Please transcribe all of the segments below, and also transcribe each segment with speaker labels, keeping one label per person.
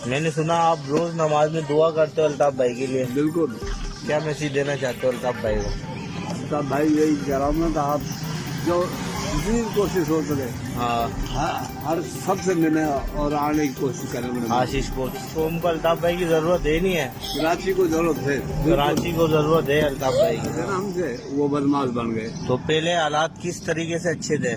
Speaker 1: मैंने सुना आप रोज नमाज में दुआ करते हो अल्ताफ भाई के लिए।
Speaker 2: बिल्कुल।
Speaker 1: क्या मैसेज देना चाहते हो अल्ताफ भाई को?
Speaker 2: अल्ताफ भाई यही कह रहा हूँ मैं कि आप जो जितनी कोशिश हो सके
Speaker 1: हाँ,
Speaker 2: हर सबसे मिलने और आने की कोशिश करें।
Speaker 1: आशीष को हमको अल्ताफ भाई की जरूरत है नहीं है।
Speaker 2: कराची को जरूरत है,
Speaker 1: कराची को जरूरत है अल्ताफ भाई की।
Speaker 2: है ना, हमसे वो बदमाश बन गए।
Speaker 1: तो पहले हालात किस तरीके से अच्छे थे?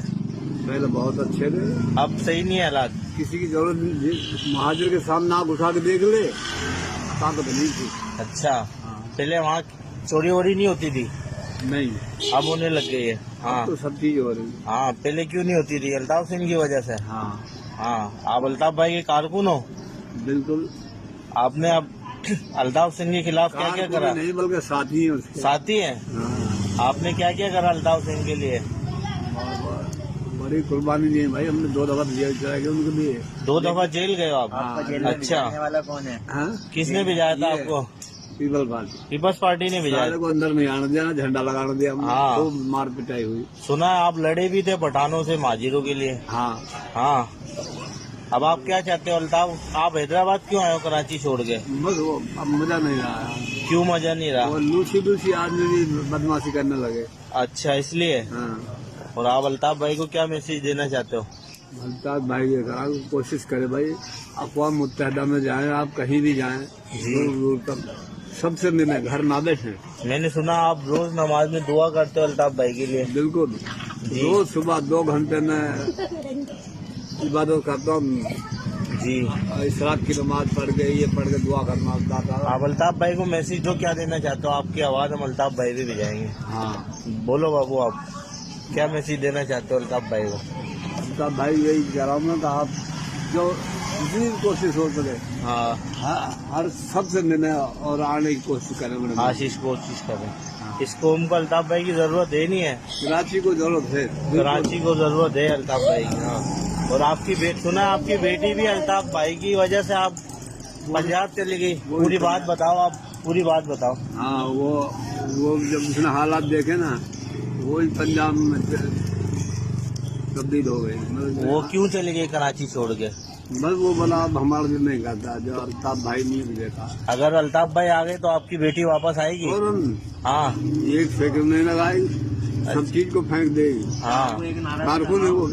Speaker 2: पहले बहुत अच्छे थे,
Speaker 1: अब सही नहीं है हालात।
Speaker 2: किसी की जरूरत नहीं, महाजर के सामने आग उठा के देख ले, ताकत नहीं थी।
Speaker 1: अच्छा,
Speaker 2: हाँ।
Speaker 1: पहले वहाँ चोरी वोरी नहीं होती थी,
Speaker 2: नहीं,
Speaker 1: अब होने लग गई है। हाँ
Speaker 2: तो सब चीज हो रही है।
Speaker 1: हाँ, पहले क्यों नहीं होती थी? अल्ताफ सिंह की वजह से।
Speaker 2: हाँ
Speaker 1: हाँ, आप अल्ताफ भाई के कारकुन हो।
Speaker 2: बिल्कुल।
Speaker 1: आपने अब अल्ताफ सिंह के खिलाफ क्या क्या करा?
Speaker 2: नहीं बल्कि साथी है उसके।
Speaker 1: साथी है।
Speaker 2: हाँ।
Speaker 1: आपने क्या क्या करा अल्ताफ सिंह के लिए?
Speaker 2: बड़ी कुर्बानी दी है भाई, हमने 2 दफा जेल चला गया उनके लिए।
Speaker 1: 2 दफा जेल गए हो आप?
Speaker 2: हाँ।
Speaker 1: अच्छा,
Speaker 3: वाला कौन है?
Speaker 2: हाँ?
Speaker 1: किसने भेजाया था
Speaker 2: ये
Speaker 1: आपको?
Speaker 2: People party.
Speaker 1: पीपल्स पार्टी ने भेजाया।
Speaker 2: सारे को अंदर नहीं आने दिया, ना झंडा लगाने दिया।
Speaker 1: हाँ।
Speaker 2: खूब मार पिटाई हुई।
Speaker 1: सुना है आप लड़े भी थे पठानों से महाजिरों के लिए।
Speaker 2: हाँ।
Speaker 1: हाँ, अब आप क्या चाहते हो अल्ताफ? आप हैदराबाद क्यों आए हो कराची छोड़ के?
Speaker 2: बस वो अब मजा नहीं रहा।
Speaker 1: क्यों मजा नहीं
Speaker 2: वो
Speaker 1: रहा?
Speaker 2: लूसी आदमी भी बदमाशी करने लगे।
Speaker 1: अच्छा, इसलिए।
Speaker 2: हाँ।
Speaker 1: और आप अल्ताफ भाई को क्या मैसेज देना चाहते हो?
Speaker 2: अल्ताफ भाई ये कहा कोशिश करे भाई, अक़वाम मुत्तहिदा में जाएं, आप कहीं भी जाएं, दूर दूर तक सबसे मिले, घर ना बैठे।
Speaker 1: मैंने सुना आप रोज नमाज में दुआ करते हो अल्ताफ भाई के लिए।
Speaker 2: बिल्कुल। रोज सुबह 2 घंटे में इबादत करता हूँ
Speaker 1: जी।
Speaker 2: इशराक की नमाज पढ़ के, ये पढ़ के दुआ करना होता।
Speaker 1: आप अल्ताफ भाई को मैसेज दो, क्या देना चाहते हो? आपकी आवाज हम अल्ताफ भाई भी भेजाएंगे।
Speaker 2: हाँ।
Speaker 1: बोलो बाबू, आप क्या मैसेज देना चाहते हो अल्ताफ भाई को?
Speaker 2: अल्ताफ भाई यही कह रहा हूँ मैं कि आप जो जितनी कोशिश हो सके हर सबसे मिलने और आने की कोशिश करें।
Speaker 1: आशीष कोशिश करें। इस कौम को अल्ताफ भाई की जरूरत है नहीं है।
Speaker 2: कराची को जरूरत है,
Speaker 1: कराची को जरूरत है अल्ताफ भाई की। हाँ, और आपकी सुना आपकी बेटी भी अल्ताफ भाई की वजह से आप पंजाब चली गई। पूरी बात बताओ, आप पूरी बात बताओ।
Speaker 2: हाँ, वो जब उसने हालात देखे ना, वो ही पंजाब में तब्दील हो गई।
Speaker 1: वो क्यों चली गई कराची छोड़ के?
Speaker 2: बस वो बोला अब हमारे दिल नहीं करता, जो अल्ताफ भाई नहीं देखा।
Speaker 1: अगर अल्ताफ भाई आ गए तो आपकी बेटी वापस आएगी?
Speaker 2: और
Speaker 1: हाँ,
Speaker 2: एक फेंक नहीं लगाई, सब चीज को फेंक देगी।
Speaker 1: हाँ,
Speaker 2: कारकुन है वो।